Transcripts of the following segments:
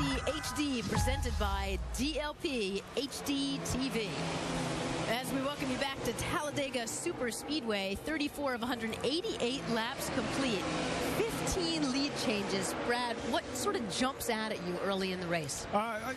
NBC HD, presented by DLP HD TV. As we welcome you back to Talladega Superspeedway, 34 of 188 laps complete. 15 lead changes. Brad, what sort of jumps out at you early in the race?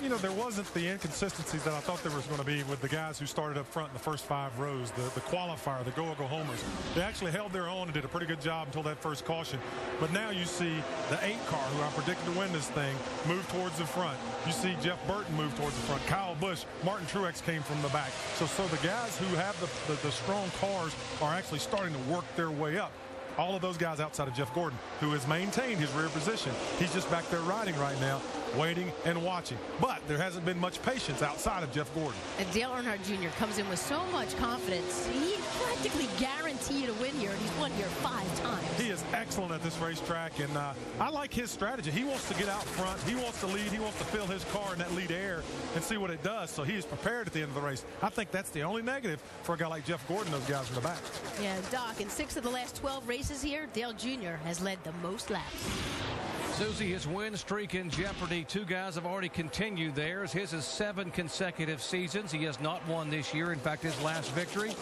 You know, there wasn't the inconsistencies that I thought there was going to be with the guys who started up front in the first 5 rows, the qualifier, the go-go homers. They actually held their own and did a pretty good job until that first caution. But now you see the 8 car, who I predicted to win this thing, move towards the front. You see Jeff Burton move towards the front. Kyle Busch, Martin Truex came from the back. So the guys who have the strong cars are actually starting to work their way up. All of those guys outside of Jeff Gordon, who has maintained his rear position. He's just back there riding right now, waiting and watching. But there hasn't been much patience outside of Jeff Gordon. And Dale Earnhardt Jr. comes in with so much confidence. He practically guaranteed a win here, and he's won here 5 times. He is excellent at this racetrack, and I like his strategy. He wants to get out front. He wants to lead. He wants to fill his car in that lead air and see what it does. So he is prepared at the end of the race. I think that's the only negative for a guy like Jeff Gordon, those guys in the back. Yeah, Doc, in 6 of the last 12 races here, Dale Jr. has led the most laps. Susie, his win streak in jeopardy. 2 guys have already continued theirs. His is 7 consecutive seasons. He has not won this year. In fact, his last victory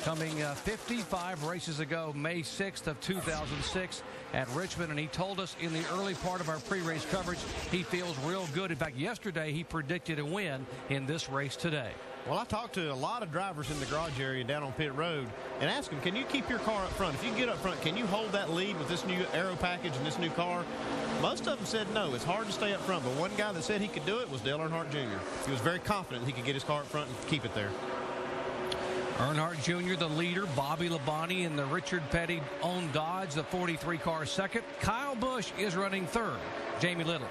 coming 55 races ago, May 6th of 2006 at Richmond. And he told us in the early part of our pre-race coverage he feels real good. In fact, yesterday he predicted a win in this race today. Well, I talked to a lot of drivers in the garage area down on pit road and asked them, can you keep your car up front? If you get up front, can you hold that lead with this new aero package and this new car? Most of them said no. It's hard to stay up front. But one guy that said he could do it was Dale Earnhardt Jr. He was very confident he could get his car up front and keep it there. Earnhardt Jr., the leader. Bobby Labonte in the Richard Petty-owned Dodge, the 43 car second. Kyle Busch is running third. Jamie Little.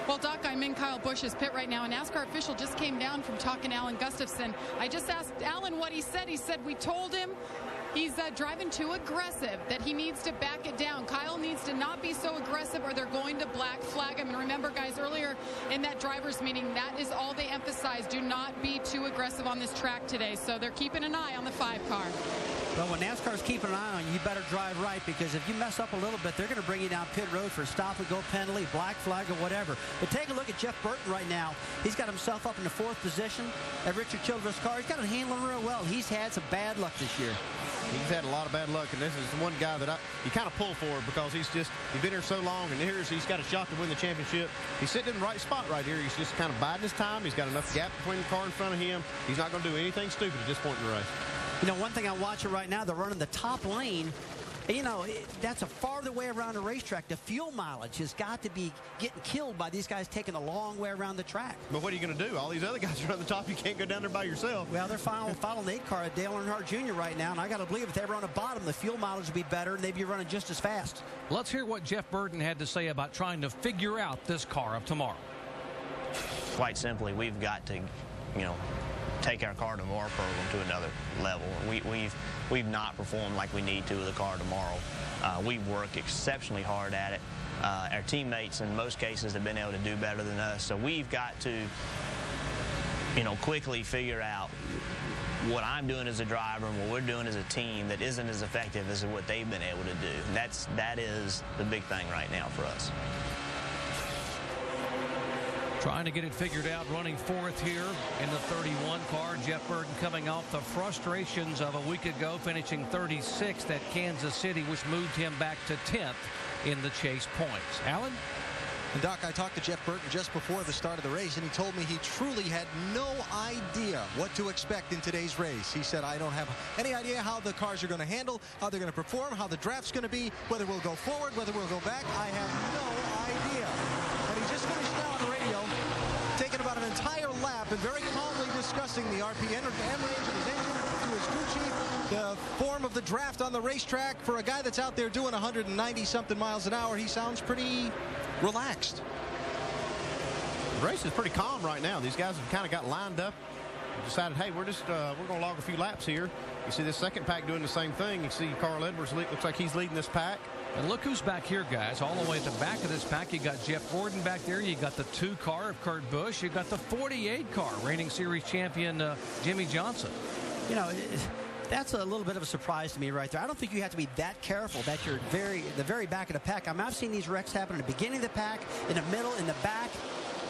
Well, Doc, I'm in Kyle Busch's pit right now. A NASCAR official just came down from talking to Alan Gustafson. I just asked Alan what he said. He said, we told him he's driving too aggressive, that he needs to back it down. Kyle needs to not be so aggressive or they're going to black flag him. And remember, guys, earlier in that driver's meeting, that is all they emphasized. Do not be too aggressive on this track today. So they're keeping an eye on the 5 car. Well, when NASCAR's keeping an eye on you, you better drive right, because if you mess up a little bit, they're going to bring you down pit road for a stop-and-go penalty, black flag, or whatever. But take a look at Jeff Burton right now. He's got himself up in the 4th position at Richard Childress' car. He's got it handling real well. He's had some bad luck this year. He's had a lot of bad luck, and this is the one guy that you kind of pull for, because he's been here so long, and he's got a shot to win the championship. He's sitting in the right spot right here. He's just kind of biding his time. He's got enough gap between the car in front of him. He's not going to do anything stupid at this point in the race. You know, one thing I'm watching right now, they're running the top lane. And, you know, that's a farther way around the racetrack. The fuel mileage has got to be getting killed by these guys taking a long way around the track. But what are you going to do? All these other guys are on the top. You can't go down there by yourself. Well, they're following the 8 car at Dale Earnhardt Jr. right now, and I got to believe if they were on the bottom, the fuel mileage would be better, and they'd be running just as fast. Let's hear what Jeff Burton had to say about trying to figure out this car of tomorrow. Quite simply, we've got to, take our car tomorrow program to another level. We've not performed like we need to with the car tomorrow. We work exceptionally hard at it. Our teammates in most cases have been able to do better than us, so we've got to quickly figure out what I'm doing as a driver and what we're doing as a team that isn't as effective as what they've been able to do. And that is the big thing right now for us. Trying to get it figured out, running 4th here in the 31 car. Jeff Burton coming off the frustrations of a week ago, finishing 36th at Kansas City, which moved him back to 10th in the chase points. Alan? And Doc, I talked to Jeff Burton just before the start of the race, and he told me he truly had no idea what to expect in today's race. He said, I don't have any idea how the cars are going to handle, how they're going to perform, how the draft's going to be, whether we'll go forward, whether we'll go back. I have no idea. And he just finished now on the radio, taking about an entire lap and very calmly discussing the RPM range of his engine to his crew chief, the form of the draft on the racetrack. For a guy that's out there doing 190-something miles an hour, he sounds pretty relaxed. The race is pretty calm right now. These guys have kind of got lined up and decided, hey, we're going to log a few laps here. You see this second pack doing the same thing. You see Carl Edwards looks like he's leading this pack. And look who's back here, guys. All the way at the back of this pack, you got Jeff Gordon back there. You got the 2 car of Kurt Busch. You got the 48 car, reigning series champion Jimmy Johnson. You know, that's a little bit of a surprise to me right there. I don't think you have to be that careful that you're the very back of the pack. I've seen these wrecks happen in the beginning of the pack, in the middle, in the back.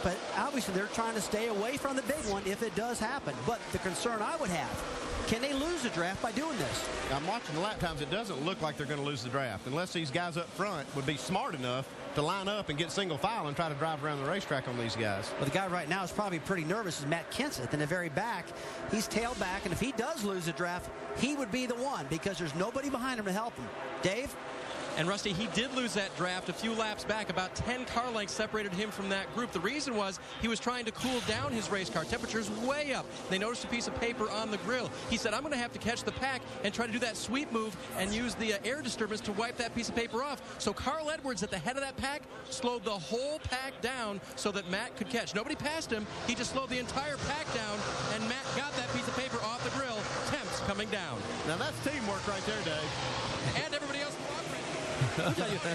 but obviously they're trying to stay away from the big one if it does happen. But the concern I would have, can they lose the draft by doing this? I'm watching the lap times. It doesn't look like they're going to lose the draft unless these guys up front would be smart enough to line up and get single file and try to drive around the racetrack on these guys. Well, the guy right now is probably pretty nervous is Matt Kenseth in the very back. He's tailed back, and if he does lose the draft, he would be the one because there's nobody behind him to help him. Dave? And Rusty, he did lose that draft a few laps back. About 10 car lengths separated him from that group. The reason was he was trying to cool down his race car. Temperature's way up. They noticed a piece of paper on the grill. He said, I'm going to have to catch the pack and try to do that sweep move and use the air disturbance to wipe that piece of paper off. So Carl Edwards at the head of that pack slowed the whole pack down so that Matt could catch. Nobody passed him. He just slowed the entire pack down, and Matt got that piece of paper off the grill. Temps coming down. Now that's teamwork right there, Dave. And everybody else.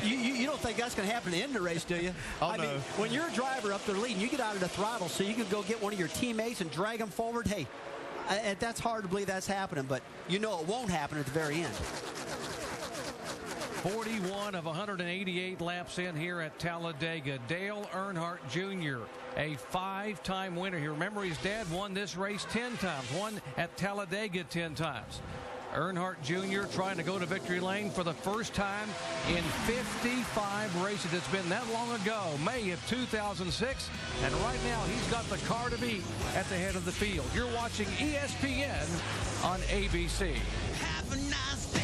You don't think that's going to happen at the end of the race, do you? Oh, I mean, when you're a driver up there leading, you get out of the throttle so you can go get one of your teammates and drag them forward. Hey, that's hard to believe that's happening, but you know it won't happen at the very end. 41 of 188 laps in here at Talladega. Dale Earnhardt Jr., a 5-time winner here. Remember, his dad won this race 10 times, won at Talladega 10 times. Earnhardt Jr. trying to go to victory lane for the first time in 55 races. It's been that long ago, May of 2006, and right now he's got the car to beat at the head of the field. You're watching ESPN on ABC. Have a nice day.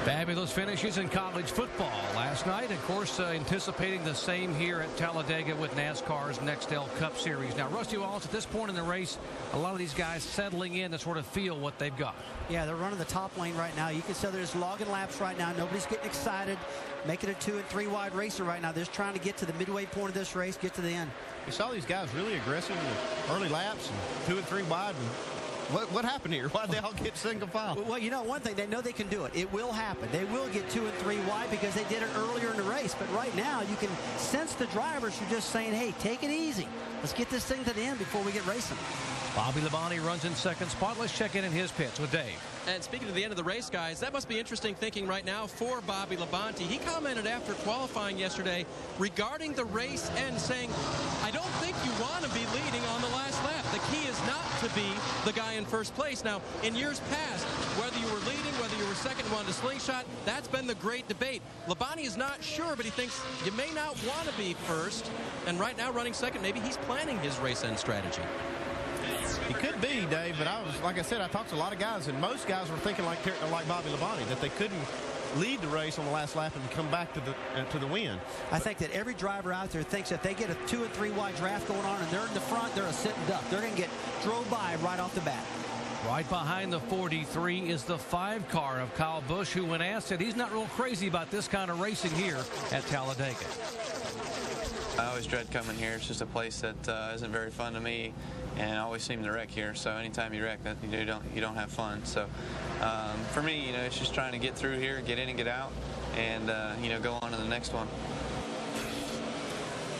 Fabulous finishes in college football last night. Of course, anticipating the same here at Talladega with NASCAR's Nextel Cup Series. Now, Rusty Wallace, at this point in the race, a lot of these guys settling in to sort of feel what they've got. Yeah, they're running the top lane right now. You can see they're just logging laps right now. Nobody's getting excited, making a 2- and 3-wide racer right now. They're just trying to get to the midway point of this race, get to the end. You saw these guys really aggressive in the early laps, and 2 and 3 wide. And what happened here? Why did they all get single file? Well, you know, one thing, they know they can do it. It will happen. They will get 2 and 3 wide because they did it earlier in the race. But right now, you can sense the drivers are just saying, hey, take it easy. Let's get this thing to the end before we get racing. Bobby Labonte runs in second spot. Let's check in his pits with Dave. And speaking of the end of the race, guys, that must be interesting thinking right now for Bobby Labonte. He commented after qualifying yesterday regarding the race end, saying, I don't think you want to be leading on the last lap. The key is not to be the guy in first place. Now, in years past, whether you were leading, whether you were second and wanted to slingshot, that's been the great debate. Labonte is not sure, but he thinks you may not want to be first. And right now, running second, maybe he's planning his race end strategy. He could be, Dave, but like I said, I talked to a lot of guys, and most guys were thinking like Bobby Labonte, that they couldn't lead the race on the last lap and come back to the win. I think that every driver out there thinks that they get a 2 and 3 wide draft going on and they're in the front, they're a sitting duck. They're going to get drove by right off the bat. Right behind the 43 is the 5 car of Kyle Busch, who, when asked, said he's not real crazy about this kind of racing here at Talladega. I always dread coming here. It's just a place that isn't very fun to me, and I always seem to wreck here. So anytime you wreck, you don't have fun. So for me, it's just trying to get through here, get in and get out, and go on to the next one.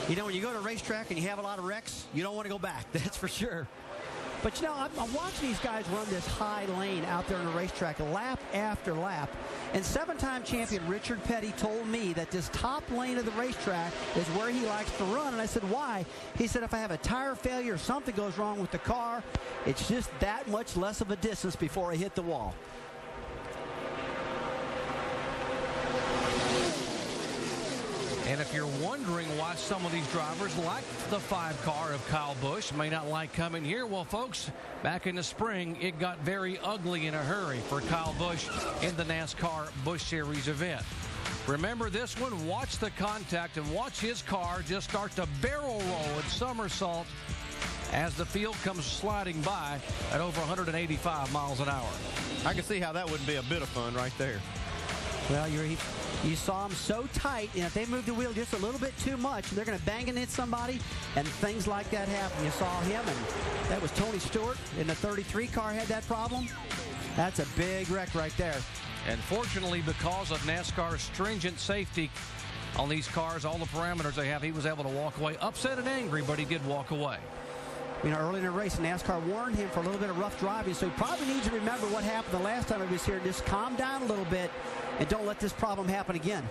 When you go to a racetrack and you have a lot of wrecks, you don't want to go back. That's for sure. But, I'm watching these guys run this high lane out there on the racetrack lap after lap. And 7-time champion Richard Petty told me that this top lane of the racetrack is where he likes to run. And I said, why? He said, if I have a tire failure or something goes wrong with the car, it's just that much less of a distance before I hit the wall. And if you're wondering why some of these drivers, like the 5 car of Kyle Busch, may not like coming here, well, folks, back in the spring, it got very ugly in a hurry for Kyle Busch in the NASCAR Busch Series event. Remember this one? Watch the contact and watch his car just start to barrel roll and somersault as the field comes sliding by at over 185 miles an hour. I can see how that wouldn't be a bit of fun right there. Well, you saw them so tight, and if they move the wheel just a little bit too much, they're going to bang it into somebody, and things like that happen. You saw him, and that was Tony Stewart in the 33 car had that problem. That's a big wreck right there. And fortunately, because of NASCAR's stringent safety on these cars, all the parameters they have, he was able to walk away upset and angry, but he did walk away. early in the race, NASCAR warned him for a little bit of rough driving, so he probably needs to remember what happened the last time he was here. Just calm down a little bit and don't let this problem happen again.